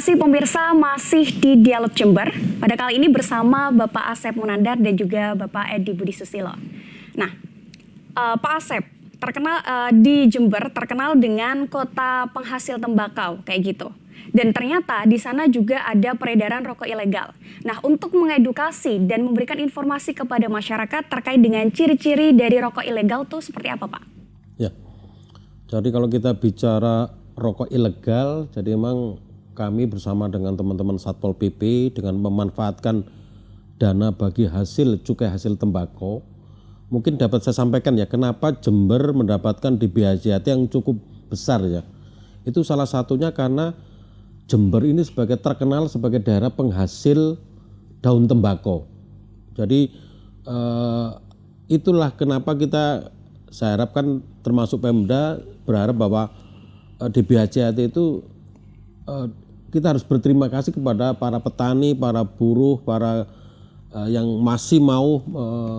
kasih pemirsa, masih di Dialog Jember. Pada kali ini bersama Bapak Asep Munandar dan juga Bapak Edi Budi Susilo. Nah, Pak Asep terkenal di Jember terkenal dengan kota penghasil tembakau kayak gitu. Dan ternyata di sana juga ada peredaran rokok ilegal. Nah, untuk mengedukasi dan memberikan informasi kepada masyarakat terkait dengan ciri-ciri dari rokok ilegal tuh seperti apa, Pak? Ya, jadi kalau kita bicara rokok ilegal, jadi memang kami bersama dengan teman-teman Satpol PP dengan memanfaatkan dana bagi hasil cukai hasil tembakau, mungkin dapat saya sampaikan ya kenapa Jember mendapatkan DBHJAT yang cukup besar ya. Itu salah satunya karena Jember ini terkenal sebagai daerah penghasil daun tembakau. Jadi itulah kenapa saya harapkan termasuk Pemda berharap bahwa DBHJAT itu kita harus berterima kasih kepada para petani, para buruh, para yang masih mau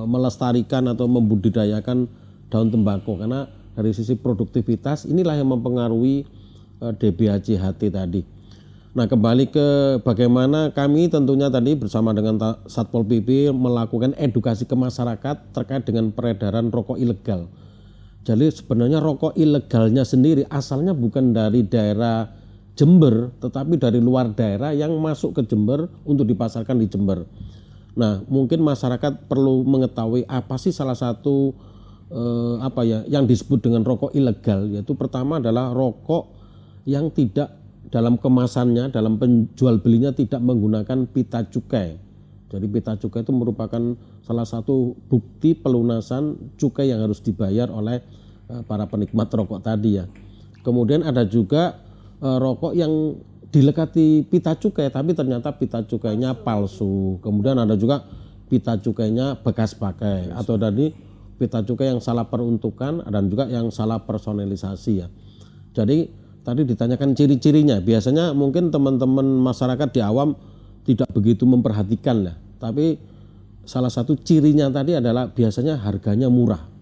melestarikan atau membudidayakan daun tembakau, karena dari sisi produktivitas inilah yang mempengaruhi DBHJAT tadi. Nah, kembali ke bagaimana kami tentunya tadi bersama dengan Satpol PP melakukan edukasi ke masyarakat terkait dengan peredaran rokok ilegal. Jadi sebenarnya rokok ilegalnya sendiri asalnya bukan dari daerah Jember, tetapi dari luar daerah yang masuk ke Jember untuk dipasarkan di Jember. Nah, mungkin masyarakat perlu mengetahui apa sih salah satu yang disebut dengan rokok ilegal, yaitu pertama adalah rokok yang tidak dalam kemasannya, dalam penjual belinya tidak menggunakan pita cukai. Jadi pita cukai itu merupakan salah satu bukti pelunasan cukai yang harus dibayar oleh para penikmat rokok tadi ya. Kemudian ada juga rokok yang dilekati pita cukai tapi ternyata pita cukainya palsu. Kemudian ada juga pita cukainya bekas pakai atau dari pita cukai yang salah peruntukan dan juga yang salah personalisasi ya. Jadi tadi ditanyakan ciri-cirinya. Biasanya mungkin teman-teman masyarakat di awam tidak begitu memperhatikan lah. Tapi salah satu cirinya tadi adalah biasanya harganya murah.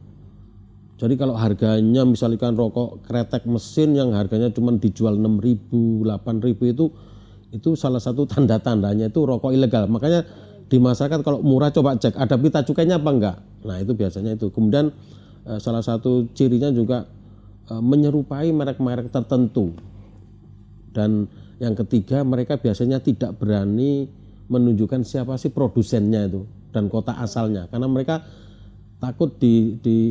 Jadi kalau harganya misalkan rokok kretek mesin yang harganya cuma dijual 6.000, 8.000 itu salah satu tanda-tandanya itu rokok ilegal. Makanya di masyarakat kalau murah coba cek ada pita cukainya apa enggak. Nah, itu biasanya itu. Kemudian salah satu cirinya juga menyerupai merek-merek tertentu. Dan yang ketiga mereka biasanya tidak berani menunjukkan siapa sih produsennya itu dan kota asalnya karena mereka takut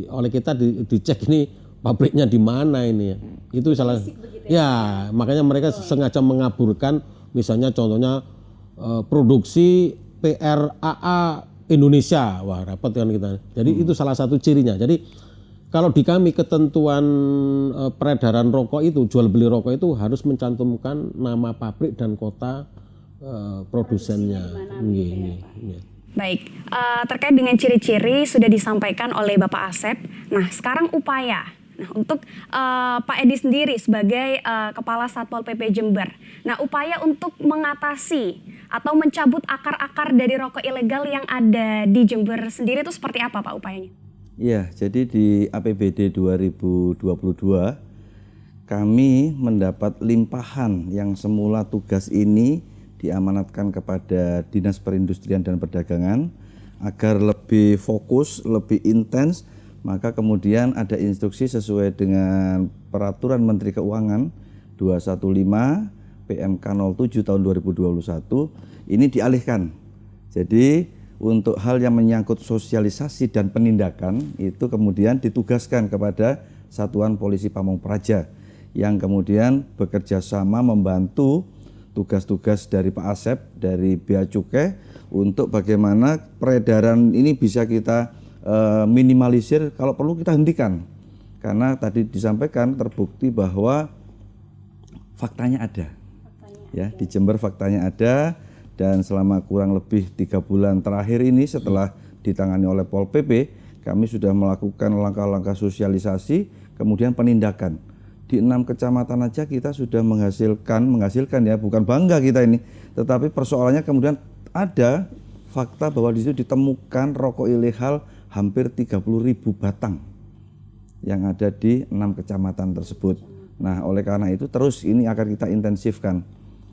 oleh kita dicek ini pabriknya di mana ini ya. Itu salah ya, makanya mereka sengaja mengaburkan misalnya contohnya produksi PRAA Indonesia. Wah, repot kan kita. Jadi itu salah satu cirinya. Jadi kalau di kami ketentuan peredaran rokok itu, jual beli rokok itu harus mencantumkan nama pabrik dan kota produsennya. Baik, terkait dengan ciri-ciri sudah disampaikan oleh Bapak Asep. Nah, sekarang upaya. Nah, untuk Pak Edi sendiri sebagai Kepala Satpol PP Jember. Nah, upaya untuk mengatasi atau mencabut akar-akar dari rokok ilegal yang ada di Jember sendiri itu seperti apa, Pak, upayanya? Ya, jadi di APBD 2022 kami mendapat limpahan yang semula tugas ini diamanatkan kepada Dinas Perindustrian dan Perdagangan agar lebih fokus, lebih intens, maka kemudian ada instruksi sesuai dengan Peraturan Menteri Keuangan 215 PMK 07 tahun 2021 ini dialihkan. Jadi untuk hal yang menyangkut sosialisasi dan penindakan itu kemudian ditugaskan kepada Satuan Polisi Pamong Praja yang kemudian bekerja sama membantu tugas-tugas dari Pak Asep, dari Bea Cukai untuk bagaimana peredaran ini bisa kita minimalisir, kalau perlu kita hentikan. Karena tadi disampaikan terbukti bahwa faktanya ada. Ya, di Jember faktanya ada dan selama kurang lebih 3 bulan terakhir ini setelah ditangani oleh Pol PP, kami sudah melakukan langkah-langkah sosialisasi, kemudian penindakan. Di 6 kecamatan aja kita sudah menghasilkan ya, bukan bangga kita ini, tetapi persoalannya kemudian ada fakta bahwa di situ ditemukan rokok ilegal hampir 30.000 batang yang ada di 6 kecamatan tersebut. Nah, oleh karena itu terus ini akan kita intensifkan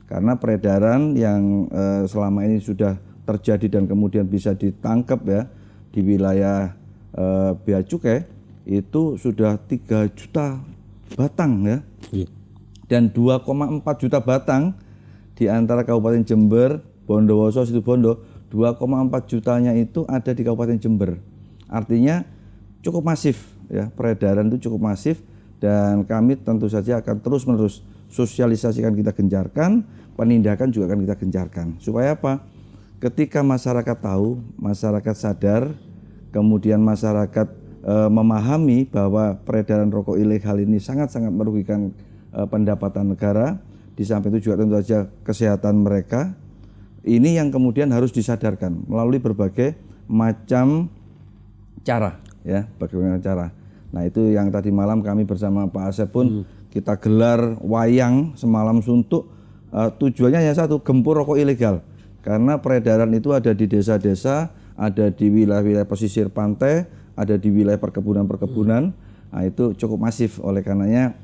Karena peredaran yang selama ini sudah terjadi dan kemudian bisa ditangkap ya di wilayah Bea Cukai itu sudah 3 juta batang ya. Dan 2,4 juta batang di antara Kabupaten Jember, Bondowoso, Situbondo, 2,4 jutanya itu ada di Kabupaten Jember. Artinya cukup masif ya, peredaran itu cukup masif dan kami tentu saja akan terus-menerus sosialisasikan kita gencarkan, penindakan juga akan kita gencarkan. Supaya apa? Ketika masyarakat tahu, masyarakat sadar, kemudian masyarakat memahami bahwa peredaran rokok ilegal ini sangat-sangat merugikan pendapatan negara, di samping itu juga tentu saja kesehatan mereka. Ini yang kemudian harus disadarkan melalui berbagai macam cara ya, bagaimana cara. Nah, itu yang tadi malam kami bersama Pak Asep pun kita gelar wayang semalam suntuk, tujuannya hanya satu, gempur rokok ilegal. Karena peredaran itu ada di desa-desa, ada di wilayah-wilayah pesisir pantai, ada di wilayah perkebunan-perkebunan. Nah, itu cukup masif. Oleh karenanya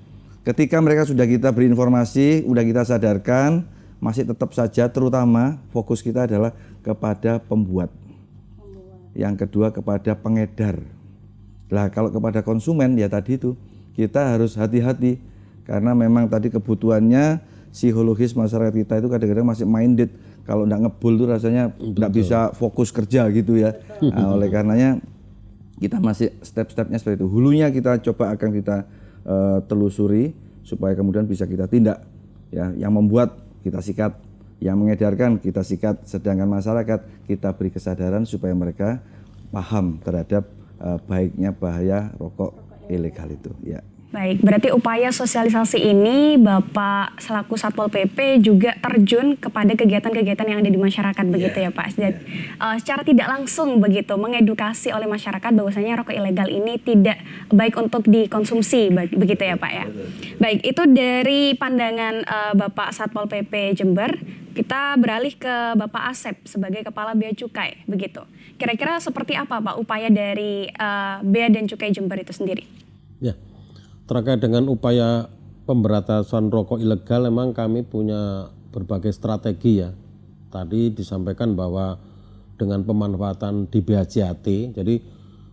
ketika mereka sudah kita beri informasi, sudah kita sadarkan, masih tetap saja terutama fokus kita adalah kepada pembuat. Yang kedua kepada pengedar. Nah, kalau kepada konsumen ya tadi itu kita harus hati-hati karena memang tadi kebutuhannya psikologis masyarakat kita itu kadang-kadang masih minded. Kalau enggak ngebul tuh rasanya enggak bisa fokus kerja gitu ya. Nah, oleh karenanya kita masih step-stepnya seperti itu. Hulunya kita coba akan kita telusuri supaya kemudian bisa kita tindak. Ya, yang membuat kita sikat, yang mengedarkan kita sikat, sedangkan masyarakat kita beri kesadaran supaya mereka paham terhadap baiknya bahaya rokok ilegal itu. Ya. Baik, berarti upaya sosialisasi ini Bapak selaku Satpol PP juga terjun kepada kegiatan-kegiatan yang ada di masyarakat begitu ya Pak. Dan secara tidak langsung begitu mengedukasi oleh masyarakat bahwasanya rokok ilegal ini tidak baik untuk dikonsumsi begitu ya Pak ya. Baik, itu dari pandangan Bapak Satpol PP Jember. Kita beralih ke Bapak Asep sebagai Kepala Bea Cukai begitu. Kira-kira seperti apa Pak upaya dari Bea dan Cukai Jember itu sendiri? Ya. Terkait dengan upaya pemberantasan rokok ilegal, memang kami punya berbagai strategi ya. Tadi disampaikan bahwa dengan pemanfaatan DBHJAT, jadi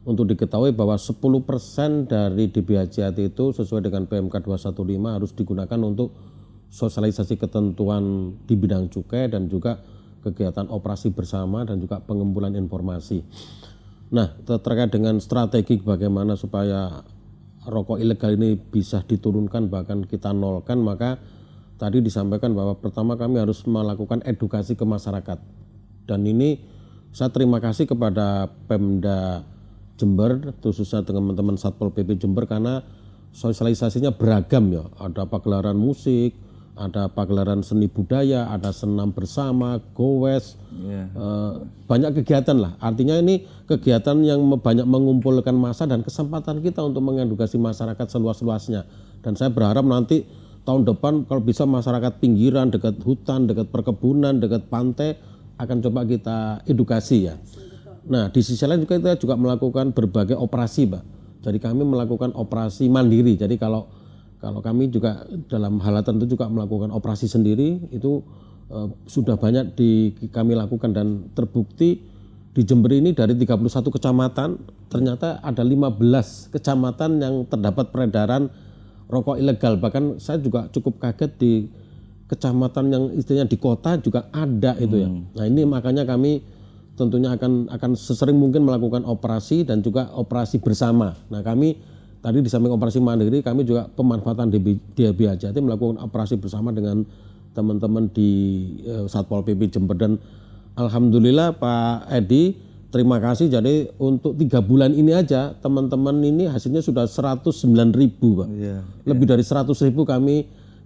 untuk diketahui bahwa 10% dari DBHJAT itu sesuai dengan PMK 215 harus digunakan untuk sosialisasi ketentuan di bidang cukai dan juga kegiatan operasi bersama dan juga pengumpulan informasi. Nah, terkait dengan strategi bagaimana supaya rokok ilegal ini bisa diturunkan bahkan kita nolkan, maka tadi disampaikan bahwa pertama kami harus melakukan edukasi ke masyarakat. Dan ini saya terima kasih kepada Pemda Jember khususnya teman-teman Satpol PP Jember karena sosialisasinya beragam ya. Ada pagelaran musik, ada pagelaran seni budaya, ada senam bersama, gowes, banyak kegiatan lah. Artinya ini kegiatan yang banyak mengumpulkan massa dan kesempatan kita untuk mengedukasi masyarakat seluas-luasnya. Dan saya berharap nanti tahun depan kalau bisa masyarakat pinggiran, dekat hutan, dekat perkebunan, dekat pantai akan coba kita edukasi ya. Nah, di sisi lain juga kita juga melakukan berbagai operasi, Pak. Jadi kami melakukan operasi mandiri. Jadi kalau kami juga dalam hal tertentu juga melakukan operasi sendiri itu sudah banyak kami lakukan dan terbukti di Jember ini dari 31 kecamatan ternyata ada 15 kecamatan yang terdapat peredaran rokok ilegal. Bahkan saya juga cukup kaget di kecamatan yang istilahnya di kota juga ada itu ya. Nah, ini makanya kami tentunya akan sesering mungkin melakukan operasi dan juga operasi bersama. Nah, kami tadi di samping operasi mandiri, kami juga pemanfaatan DBHJAT melakukan operasi bersama dengan teman-teman di Satpol PP Jember. Dan alhamdulillah Pak Edi, terima kasih. Jadi untuk 3 bulan ini aja teman-teman ini hasilnya sudah 109.000 Pak. Lebih dari 100.000 kami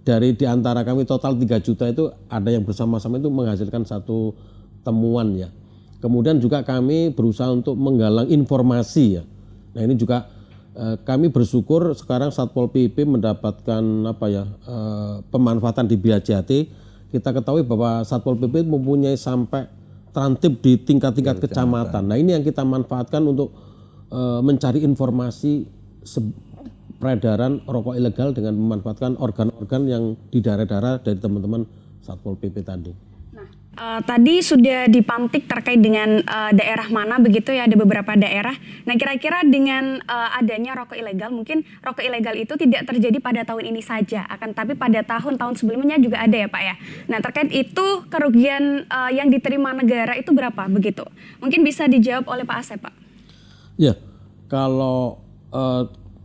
di antara kami total 3 juta itu ada yang bersama-sama itu menghasilkan satu temuan ya. Kemudian juga kami berusaha untuk menggalang informasi ya. Nah, ini juga kami bersyukur sekarang Satpol PP mendapatkan pemanfaatan di DBHJAT. Kita ketahui bahwa Satpol PP mempunyai sampai trantip di tingkat-tingkat kecamatan. Nah, ini yang kita manfaatkan untuk mencari informasi peredaran rokok ilegal dengan memanfaatkan organ-organ yang di daerah-daerah dari teman-teman Satpol PP tadi. Tadi sudah dipantik terkait dengan daerah mana begitu ya, ada beberapa daerah. Nah kira-kira dengan adanya rokok ilegal, mungkin rokok ilegal itu tidak terjadi pada tahun ini saja, akan tapi pada tahun-tahun sebelumnya juga ada ya Pak ya. Nah terkait itu kerugian yang diterima negara itu berapa begitu? Mungkin bisa dijawab oleh Pak Asep Pak. Ya, kalau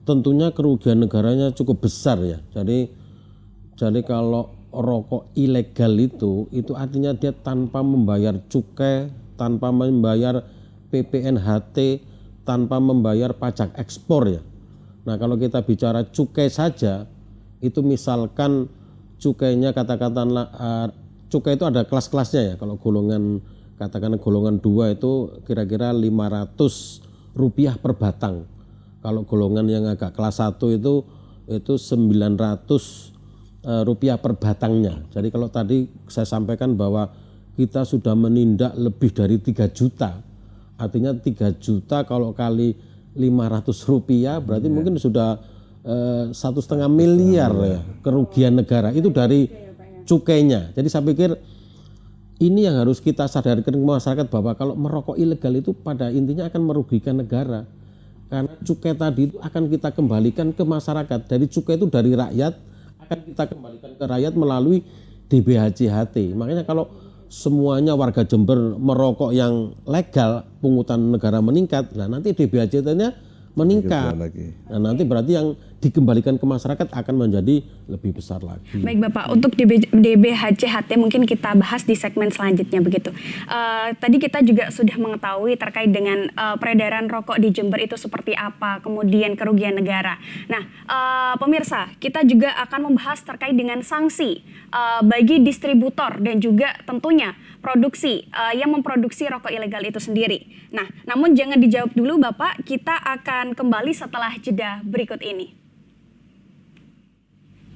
tentunya kerugian negaranya cukup besar ya. Jadi kalau rokok ilegal itu artinya dia tanpa membayar cukai, tanpa membayar PPNHT, tanpa membayar pajak ekspor ya. Nah kalau kita bicara cukai saja, itu misalkan cukainya katakanlah cukai itu ada kelas-kelasnya ya. Kalau katakan golongan 2 itu kira-kira Rp500 per batang. Kalau golongan yang agak kelas 1 itu Rp900 per batangnya. Jadi kalau tadi saya sampaikan bahwa kita sudah menindak lebih dari 3 juta, artinya 3 juta kalau kali Rp500 berarti mungkin sudah 1,5 miliar ya kerugian negara itu dari cukainya. Jadi saya pikir ini yang harus kita sadarkan ke masyarakat bahwa kalau merokok ilegal itu pada intinya akan merugikan negara. Karena cukai tadi itu akan kita kembalikan ke masyarakat. Dari cukai itu dari rakyat akan kita kembalikan ke rakyat melalui DBHC-HT. Makanya kalau semuanya warga Jember merokok yang legal, pungutan negara meningkat, nah nanti DBHC-nya meningkat. Nah nanti berarti yang dikembalikan ke masyarakat akan menjadi lebih besar lagi. Baik Bapak, untuk DBHC-HT mungkin kita bahas di segmen selanjutnya begitu. Tadi kita juga sudah mengetahui terkait dengan peredaran rokok di Jember itu seperti apa, kemudian kerugian negara. Nah pemirsa, kita juga akan membahas terkait dengan sanksi bagi distributor dan juga tentunya produksi yang memproduksi rokok ilegal itu sendiri. Nah namun jangan dijawab dulu Bapak, kita akan kembali setelah jeda berikut ini.